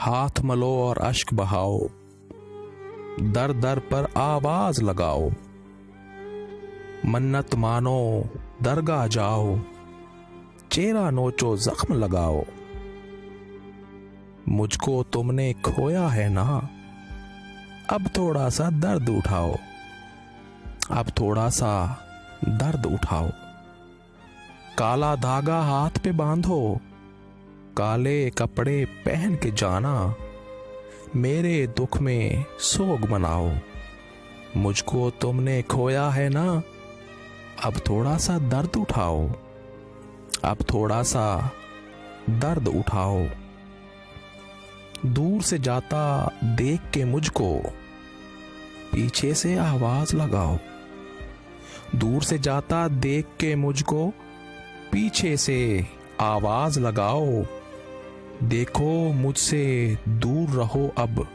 हाथ मलो और अश्क बहाओ, दर दर पर आवाज लगाओ, मन्नत मानो दरगाह जाओ, चेहरा नोचो जख्म लगाओ। मुझको तुमने खोया है ना, अब थोड़ा सा दर्द उठाओ, अब थोड़ा सा दर्द उठाओ। काला धागा हाथ पे बांधो, काले कपड़े पहन के जाना, मेरे दुख में सोग मनाओ। मुझको तुमने खोया है ना, अब थोड़ा सा दर्द उठाओ, अब थोड़ा सा दर्द उठाओ। दूर से जाता देख के मुझको, पीछे से आवाज लगाओ। दूर से जाता देख के मुझको, पीछे से आवाज लगाओ। देखो मुझसे दूर रहो अब,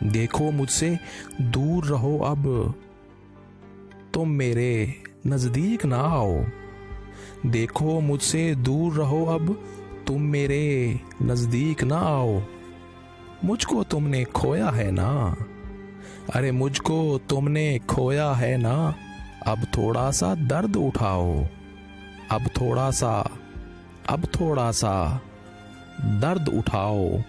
देखो मुझसे दूर रहो अब, तुम मेरे नजदीक ना आओ। देखो मुझसे दूर रहो अब, तुम मेरे नजदीक ना आओ। मुझको तुमने खोया है ना, अरे मुझको तुमने खोया है ना, अब थोड़ा सा दर्द उठाओ, अब थोड़ा सा दर्द उठाओ।